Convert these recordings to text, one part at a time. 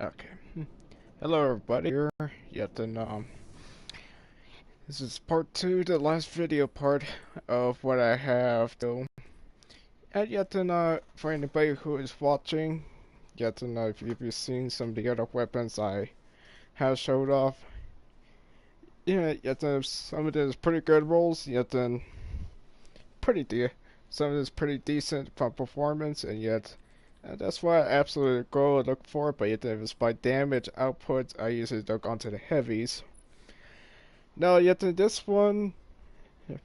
Okay. Hello, everybody. Here, yet this is part two, the last video part of what I have to. And yet for anybody who is watching, yet if you've seen some of the other weapons I have showed off, yeah, yet some of these pretty good rolls, yet pretty de some of this pretty decent from performance, and yet. That's what I absolutely go look for, but yet if it's by damage output, I usually look onto the heavies. Now, yet in this one,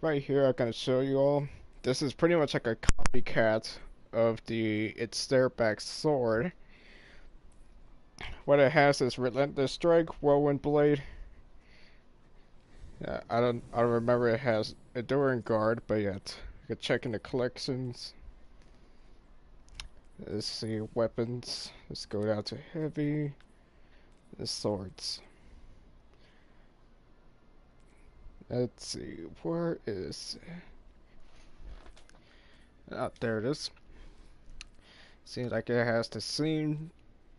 right here, I'm gonna show you all. This is pretty much like a copycat of its stairback sword. What it has is Relentless Strike, Whirlwind Blade. I don't remember it has Enduring Guard, but yet you can check in the collections. Let's see weapons. Let's go down to heavy. The swords. Let's see, where is there it is. Seems like it has the same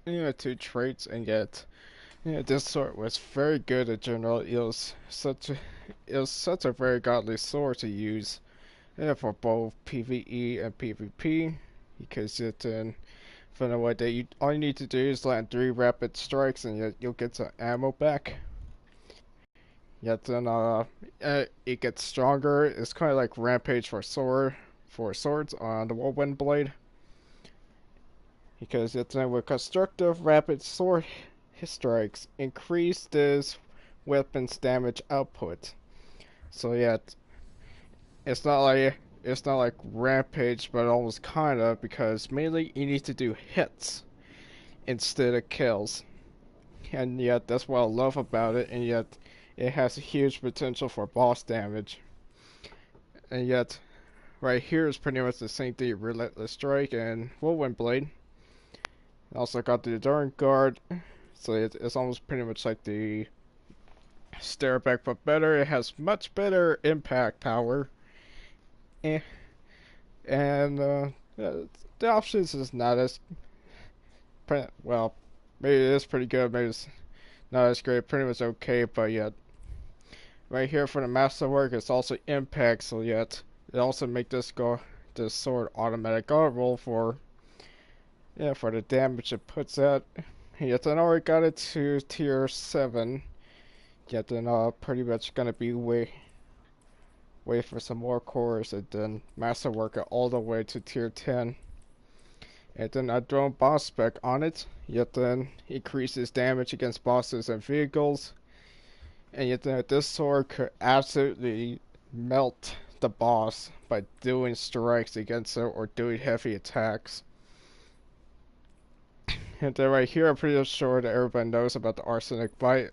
two traits, and yet this sword was very good in general. It was such a very godly sword to use for both PvE and PvP, because from the way that all you need to do is land 3 rapid strikes and you'll get some ammo back. Yet it gets stronger. It's kind of like Rampage for swords on the Whirlwind Blade. Because it's with constructive rapid sword strikes increase this weapon's damage output. So yeah, it's not like Rampage, but almost kinda, because mainly you need to do hits instead of kills. And yet that's what I love about it, and yet it has a huge potential for boss damage. And yet right here is pretty much the same thing, Relentless Strike and Whirlwind Blade. Also got the Enduring Guard, so it's almost pretty much like the Stairback, but better. It has much better impact power, and, the options is not as well. Maybe it is pretty good. Maybe it's not as great. Pretty much okay, but yet right here for the masterwork, it's also impact. So yet it also make this sword automatic auto roll for the damage it puts out. Yet I already got it to tier 7. Yet then pretty much gonna be wait for some more cores, and then masterwork it all the way to tier 10. And then I drone boss spec on it, yet then increases damage against bosses and vehicles. And yet then this sword could absolutely melt the boss by doing strikes against it or doing heavy attacks. And then right here, I'm pretty sure that everybody knows about the Arsenic Bite.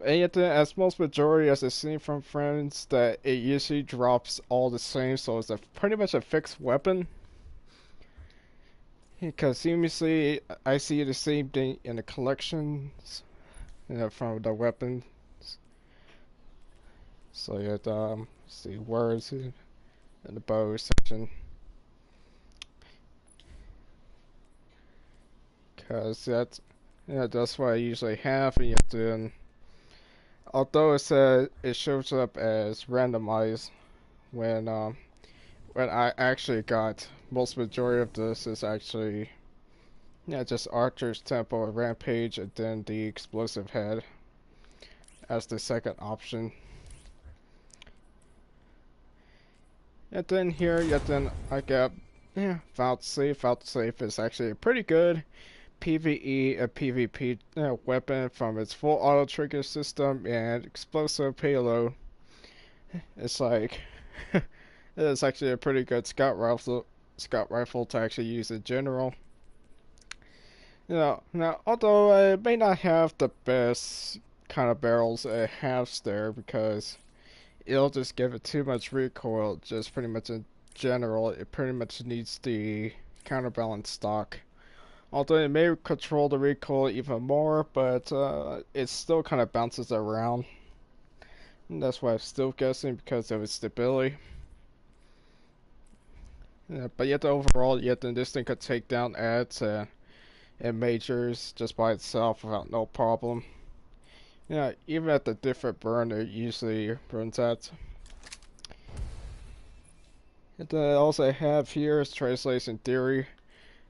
And yet then, as most majority as I've seen from friends, that it usually drops all the same, so it's pretty much a fixed weapon. Because seemingly, I see the same thing in the collections, from the weapons. So yeah, see words in the bow section. Because that's what I usually have, and yet then, although it shows up as randomized, when I actually got most majority of this is actually just Archer's Temple and Rampage, and then the Explosive Head as the second option. And then here, yet then I got Vouchsafe. Vouchsafe is actually a pretty good PvE and PvP weapon from its full auto trigger system and explosive payload. It's like it's actually a pretty good scout rifle to actually use in general. Now although it may not have the best kind of barrels it has there, because it'll just give it too much recoil. Just pretty much in general, it pretty much needs the counterbalance stock. Although it may control the recoil even more, but it still kind of bounces around. And that's why I'm still guessing, because of its stability. But yet overall, yet then this thing could take down ads. it majors just by itself without no problem. Yeah, even at the different burn it usually burns at. And then I also have here is translation theory.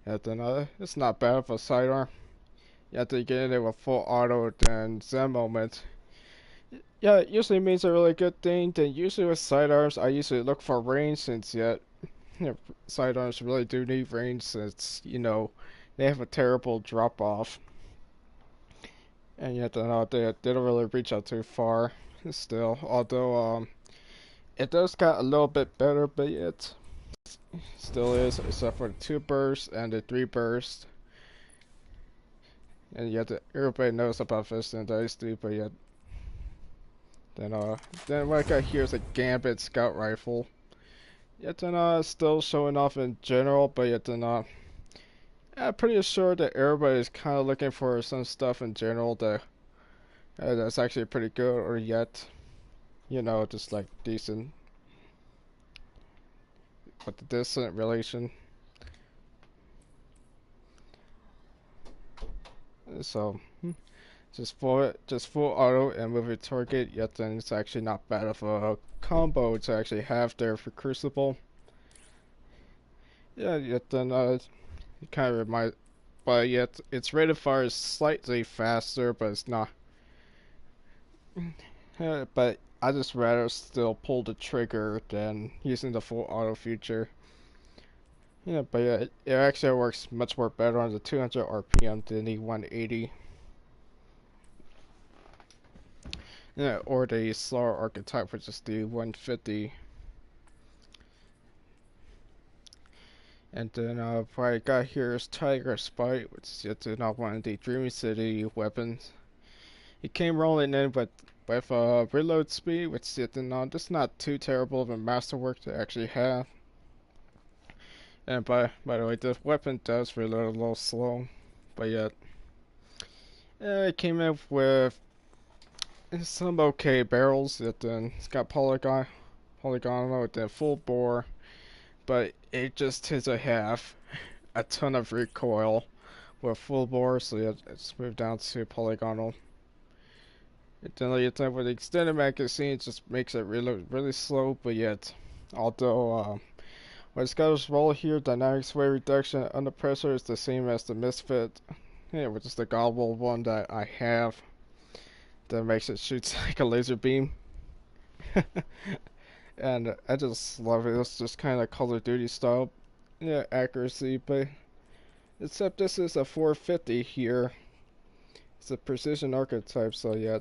And then it's not bad of a sidearm. You have to get it with full auto, then Zen moment. Yeah, it usually means a really good thing. Then usually with sidearms, I usually look for range since yet sidearms really do need range since they have a terrible drop off, and yet they don't really reach out too far. Still, although it does got a little bit better, but it still is, except for the 2 burst and the 3 burst. And yet everybody knows about Fist and Dice too, but yet then what I got here is a Gambit Scout Rifle. Yet then still showing off in general, but yet then I'm pretty sure that everybody's kind of looking for some stuff in general that's actually pretty good, or yet just like decent with the decent relation. So just full auto and move your target, yet then it's actually not bad of a combo to actually have there for Crucible. Yeah, yet then it kind of reminds, but yet its rate of fire is slightly faster, but it's not. But I just rather still pull the trigger than using the full auto feature. Yeah, but yeah, it actually works much more better on the 200 RPM than the 180. Yeah, or the slower archetype, which is the 150. And then what I got here is Tiger Spite, which is yet not one of the Dream City weapons. It came rolling in with reload speed, which is just not too terrible of a masterwork to actually have. And by the way, this weapon does reload a little slow, but yet it came in with some okay barrels. It's got polygonal with the full bore, but it just hits a ton of recoil with full bore, so it's moved down to polygonal. With the extended magazine, it just makes it really slow, but yet, although what it's got as roll here, dynamic sway reduction under pressure is the same as the Misfit, which is the gobble one that I have. That makes it shoots like a laser beam. And I just love it. It's just kind of Call of Duty style, accuracy. But except this is a 450 here. It's a precision archetype, so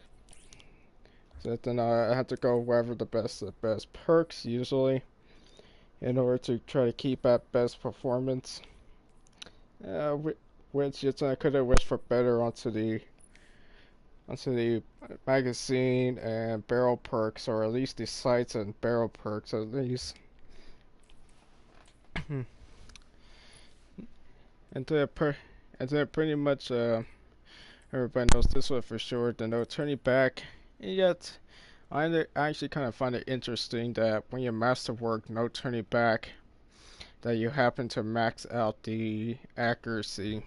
then I have to go wherever the best perks usually, in order to try to keep at best performance. Which I could have wished for better onto the magazine and barrel perks, or at least the sights and barrel perks at least. and then pretty much everybody knows this one for sure. The no turning back. And yet, I actually kind of find it interesting that when you masterwork no turning back, that you happen to max out the accuracy.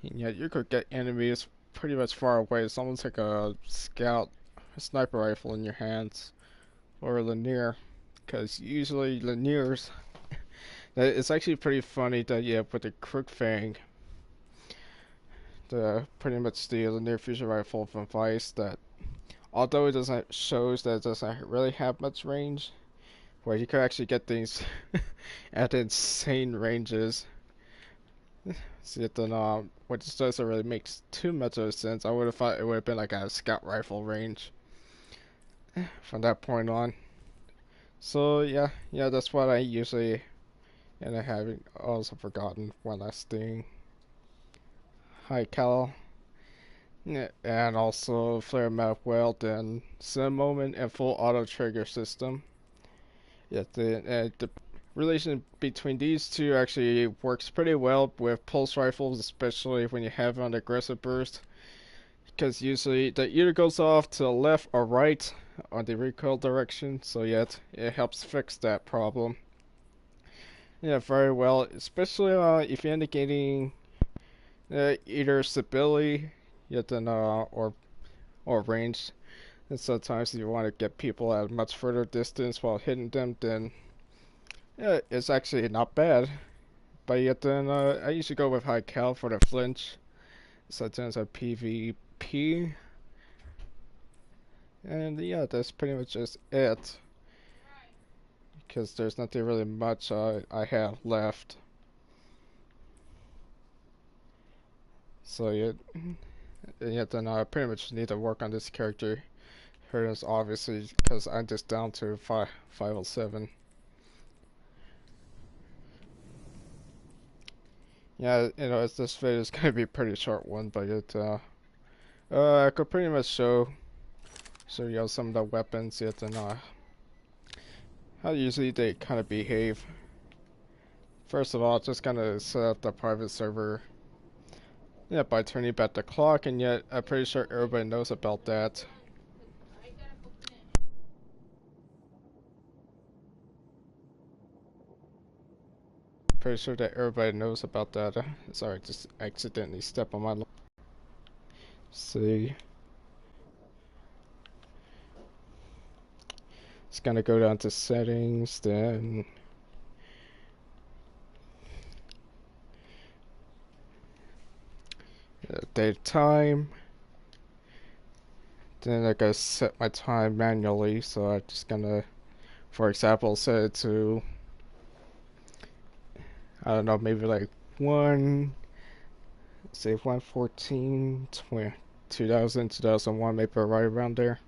And yet you could get enemies pretty much far away. It's almost like a sniper rifle in your hands, or a Lanier, because usually Laniers, it's actually pretty funny that with the Crook Fang, pretty much the Lanier fusion rifle from Vice, that although it doesn't really have much range, where you could actually get things at insane ranges. See, then which doesn't really make too much of a sense. I would have thought it would have been like a scout rifle range from that point on. So yeah, that's what I usually end up having. Also forgotten one last thing. High cal. Yeah, and also flare map weld and sim moment and full auto trigger system. Yeah, the relation between these two actually works pretty well with pulse rifles, especially when you have an aggressive burst, because usually that either goes off to the left or right on the recoil direction, so it helps fix that problem. Yeah, very well, especially if you're indicating either stability, yet then or range. And sometimes if you want to get people at a much further distance while hitting them, then yeah, it's actually not bad. But yet then I usually go with high cal for the flinch. Sometimes I PvP. And yeah, that's pretty much just it. Because there's nothing really much I have left. So yeah, then I pretty much need to work on this character. Here is obviously because I'm just down to 507. Yeah, this video is gonna be a pretty short one, but I could pretty much show you some of the weapons, yet and how usually they kind of behave. First of all, just gonna set up the private server. Yeah, by turning back the clock, and yet I'm pretty sure everybody knows about that. Pretty sure that everybody knows about that. Sorry, just accidentally step on my line. See. It's gonna go down to settings, then date time. Then I gotta set my time manually, so I'm just gonna, for example, set it to, I don't know, maybe like 114, 2001, maybe right around there.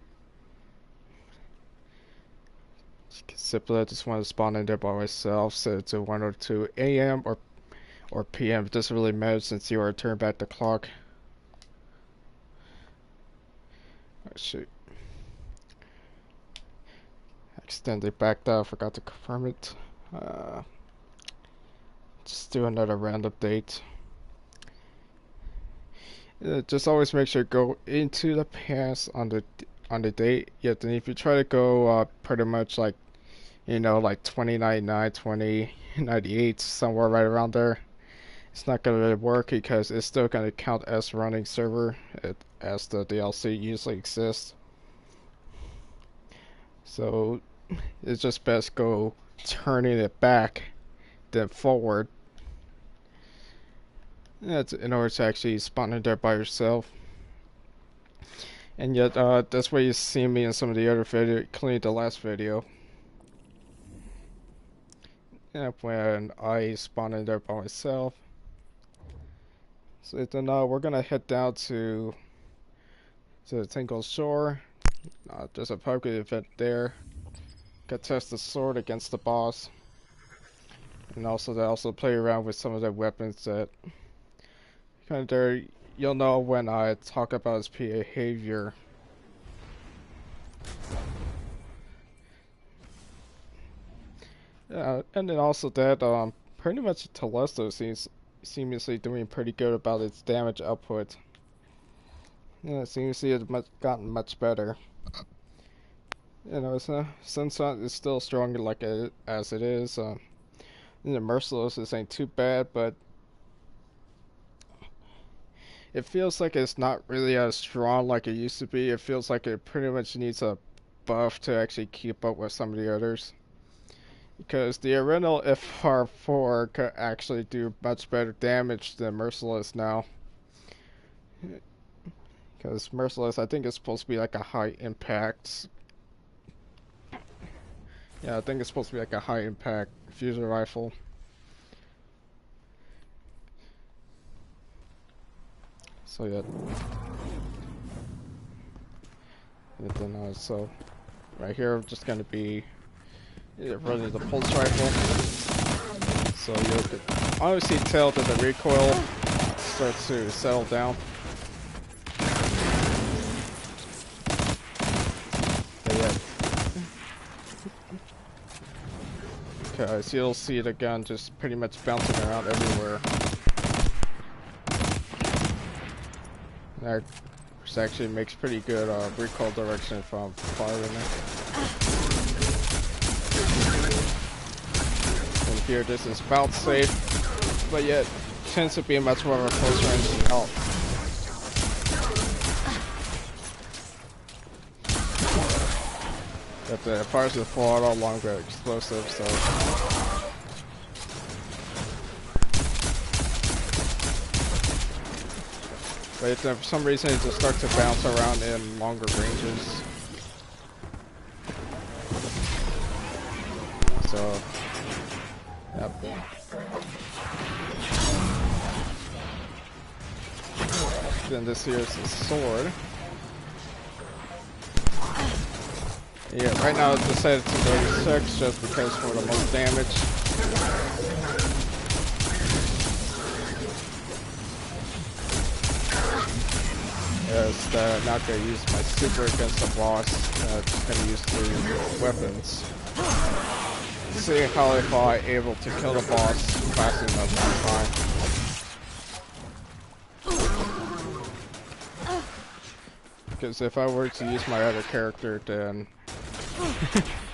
Simply, I just want to spawn in there by myself, set it to 1:02 a.m. or p.m. It doesn't really matter since you already turned back the clock. Oh, shoot. Accidentally backed out, forgot to confirm it. Just do another random date. Just always make sure to go into the past on the date. Yet then if you try to go pretty much like like 2099, 2098, somewhere right around there, it's not gonna really work because it's still gonna count as running server as the DLC usually exists. So it's just best go turning it back then forward. That's in order to actually spawn in there by yourself. And yet, that's why you see me in some of the other video, including the last video. Yeah, when I spawn in there by myself. So then, we're gonna head down to the Tingle Shore. There's a public event there. Could test the sword against the boss. And also play around with some of the weapons that kind of there. You'll know when I talk about his behavior. And then also that pretty much Telesto seems seemingly doing pretty good about its damage output. Yeah, it seems to have gotten much better. Sunshine is still strong like as it is. The Merciless ain't too bad, but it feels like it's not really as strong like it used to be. It feels like it pretty much needs a buff to actually keep up with some of the others. Because the original FR4 could actually do much better damage than Merciless now. Because Merciless, I think, is supposed to be like a high impact. Yeah, I think it's supposed to be like a high impact fusion rifle. So yeah. And then so right here, I'm just gonna be running the pulse rifle. So you could honestly tell that the recoil starts to settle down. Okay, so you'll see the gun just pretty much bouncing around everywhere. That actually makes pretty good recoil direction from firing it. And here this is bounce safe, but yet tends to be much more of a close range help. But the fires with full auto longer explosive, so. But for some reason it just starts to bounce around in longer ranges. So, yep. Then this here is the sword. Yeah, right now it's decided to 36 just because for the most damage. Yes, not gonna use my super against the boss. Just gonna use the weapons. See how if I'm able to kill the boss fast enough on time. Because if I were to use my other character, then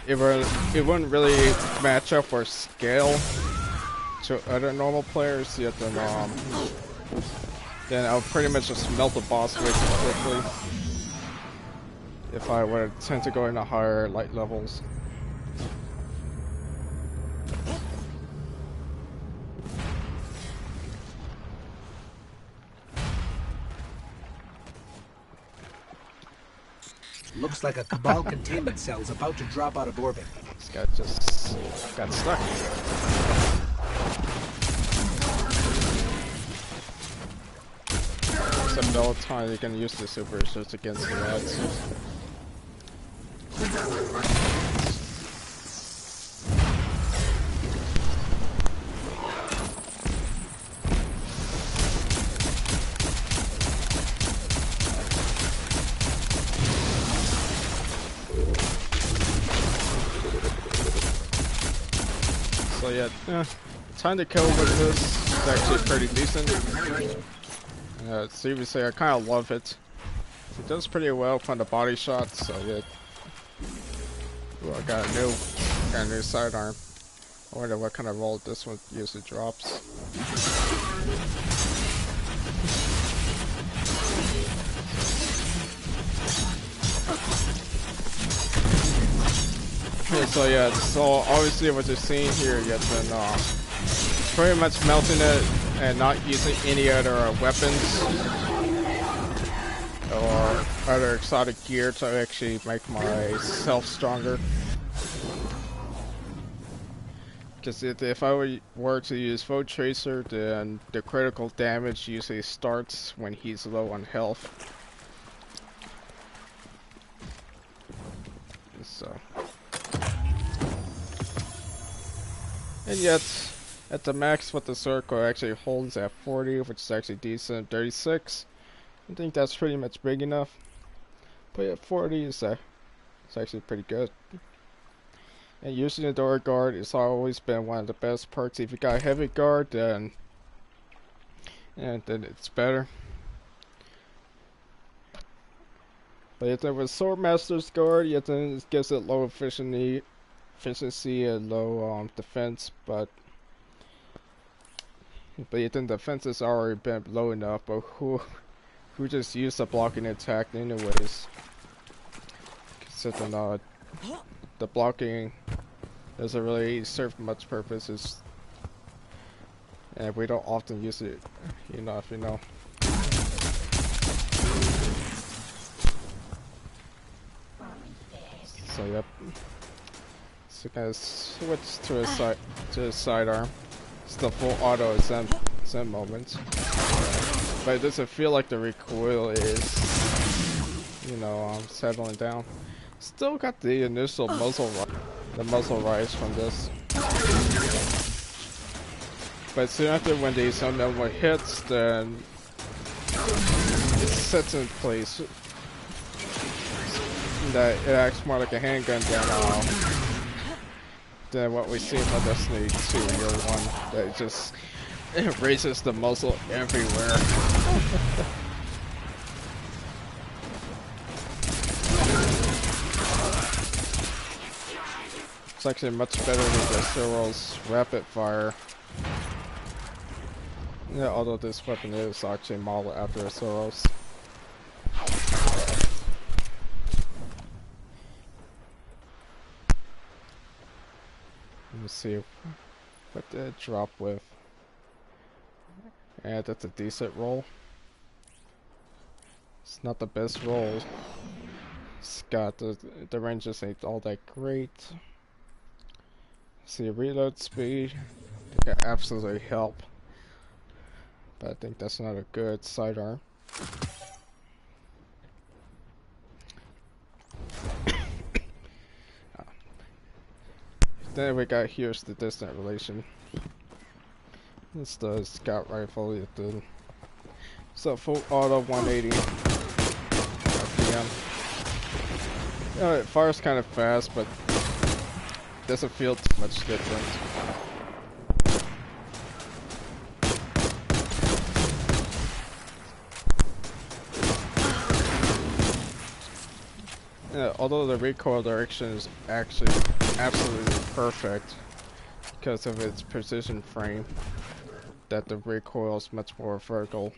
it wouldn't really match up or scale to other normal players. Yet then I'll pretty much just melt the boss way too quickly if I were to tend to go into higher light levels. Looks like a Cabal containment cell is about to drop out of orbit. This guy just got stuck. Except all the time you can use the supers just against the ads. So yeah, time to kill with this is actually pretty decent. Seriously, I kind of love it. It does pretty well on the body shots, so yeah. Ooh, I got a new sidearm. I wonder what kind of roll this one usually drops. Okay, so yeah, so obviously what you're seeing here, you have been pretty much melting it and not using any other weapons or other exotic gear to actually make myself stronger. Because if I were to use Foe Tracer, then the critical damage usually starts when he's low on health. So. And yet, at the max what the circle actually holds at 40, which is actually decent. 36, I think that's pretty much big enough. But at 40 is it's actually pretty good. And using the door guard has always been one of the best perks. If you got a heavy guard, then it's better. But if there was Swordmaster's guard, yet then it gives it low efficiency and low defense, but yet then defense has already been low enough. But who just used the blocking attack anyways? Considering the blocking doesn't really serve much purposes, and we don't often use it enough, you know. So yep. So gonna switch to a sidearm. It's the full auto zen moment, but it doesn't feel like the recoil is, you know, settling down. Still got the initial muzzle rise from this, but soon after when the sound level hits, then it sets in place that it acts more like a handgun than what we see from Destiny 2 Year 1, that it just raises the muzzle everywhere. It's actually much better than the Cyril's rapid fire. Yeah, although this weapon is actually modeled after a Soros. Let me see what did it drop with. Yeah, that's a decent roll. It's not the best roll. It's got the range just ain't all that great. See, reload speed, it can absolutely help. But I think that's not a good sidearm. Then we got here's the distant relation. It's the scout rifle. So full auto 180 RPM. You know, it fires kind of fast, but doesn't feel too much different. Yeah, although the recoil direction is actually absolutely perfect because of its precision frame, that the recoil is much more vertical.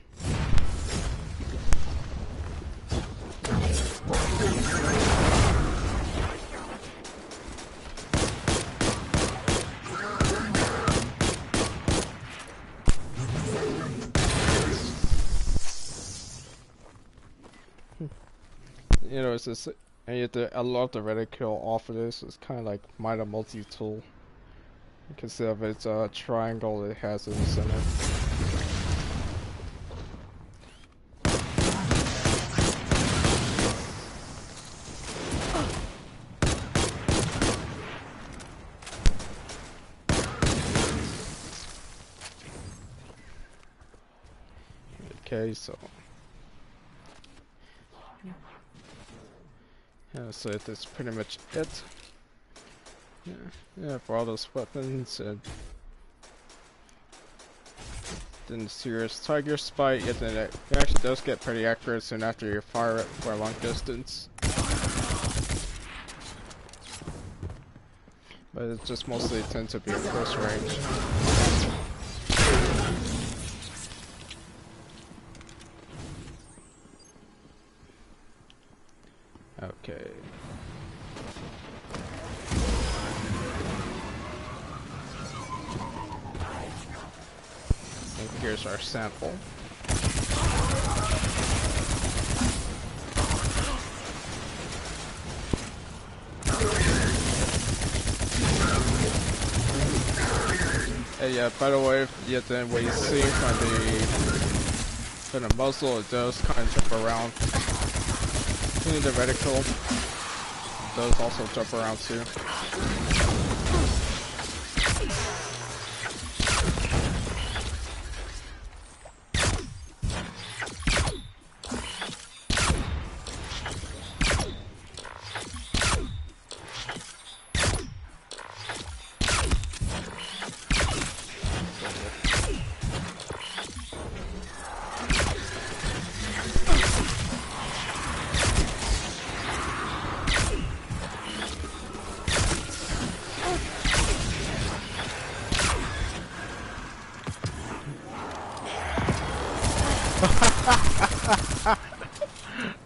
You know, it's just, and yet I love the reticle off of this. It's kind of like minor multi-tool because of its triangle it has in the center. Okay, so yeah, so that's pretty much it. Yeah, yeah, for all those weapons, and then the serious tiger spite. Yeah, then it actually does get pretty accurate soon after you fire it for a long distance. But it just mostly tends to be at close range. Okay. And here's our sample. And yeah, by the way, yeah, then what you see from the muzzle, it does kind of jump around. Even the reticle does also jump around too.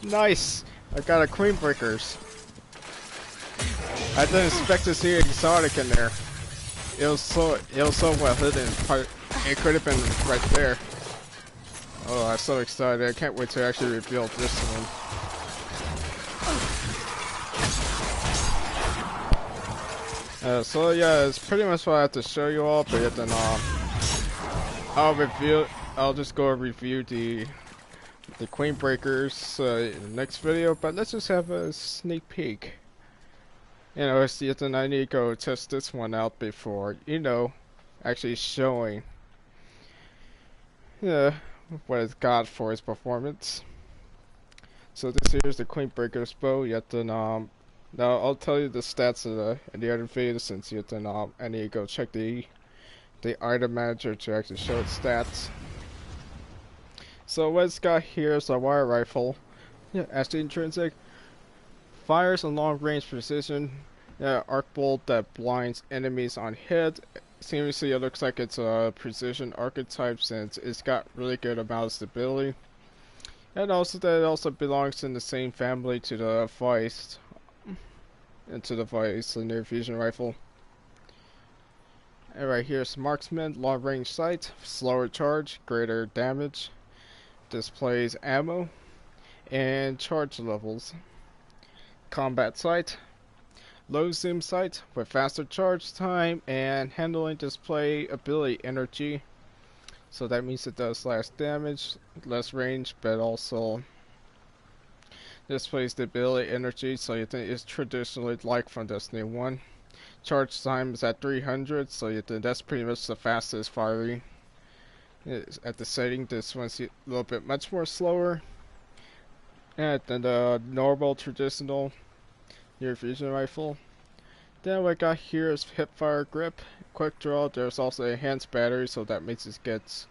Nice! I got a Queen Breakers. I didn't expect to see exotic in there. It was so well hidden. It could have been right there. Oh, I'm so excited! I can't wait to actually reveal this one. So yeah, it's pretty much what I have to show you all. But then I'll just go review the Queen Breakers in the next video. But let's just have a sneak peek. You know, then I need to go test this one out before, you know, actually showing, yeah, what it's got for its performance. So this here's the Queen Breaker's bow. Yet then now I'll tell you the stats in the other video, since yet then I need to go check the item manager to actually show its stats. So what it's got here is a wire rifle. Yeah, as the intrinsic. Fires a long range precision arc bolt that blinds enemies on hit. seriously, it looks like it's a precision archetype since it's got really good amount of stability. And also that it also belongs in the same family to the Feist, and to the Feist linear fusion rifle. And right here is marksman, long range sight, slower charge, greater damage, displays ammo, and charge levels. Combat sight, low zoom sight with faster charge time and handling display ability energy. So that means it does less damage, less range, but also displays the ability energy. So you think it's traditionally like from Destiny 1. Charge time is at 300, so you think that's pretty much the fastest firing. At the setting, this one's a little bit much more slower. And then the normal traditional near fusion rifle. Then what I got here is hipfire grip, quick draw. There's also a enhanced battery, so that makes it gets.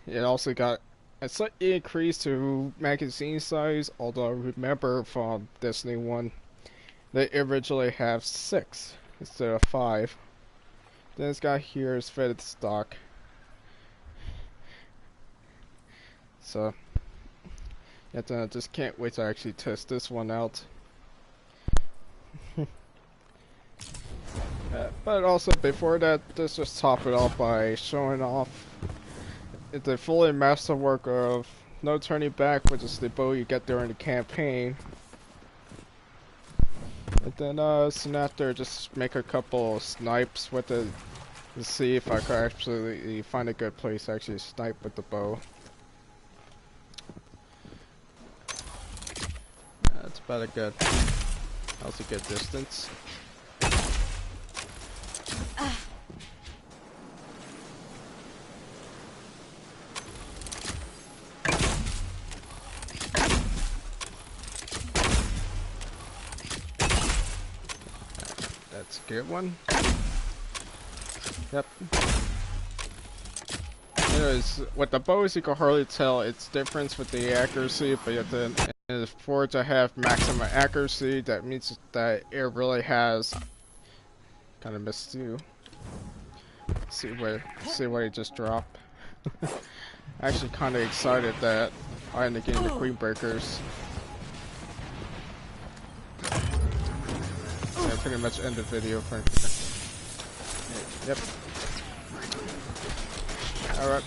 It also got a slight increase to magazine size, although remember from Destiny 1, they originally have 6 instead of 5. Then it's got here is fitted stock. So, yeah, then I just can't wait to actually test this one out. But also before that, let's just top it off by showing off the fully masterwork of No Turning Back, which is the bow you get during the campaign. And then soon after, just make a couple snipes with it to see if I could actually find a good place to actually snipe with the bow. That's about a good, that's a good distance. That's a good one. Yep. Anyways, with the bows you can hardly tell its difference with the accuracy, but yet then for it to have maximum accuracy, that means that it really has kind of missed you. See what it just dropped. Actually kind of excited that I ended up getting the Queen Breakers. Yeah, pretty much end the video for yep. Alright.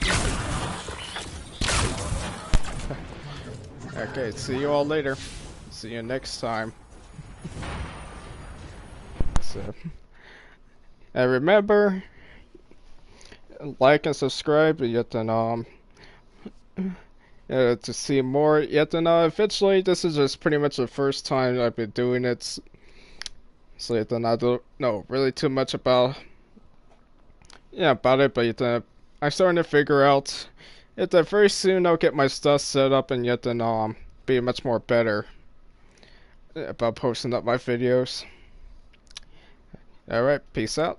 Okay, see you all later. See you next time. So, and remember, like and subscribe, yet then to see more. Yet then eventually, this is just pretty much the first time I've been doing it. So yet then I don't know really too much about about it, but yet then I'm starting to figure out. Yet then very soon I'll get my stuff set up, and yet then be much more better about posting up my videos. Alright, peace out.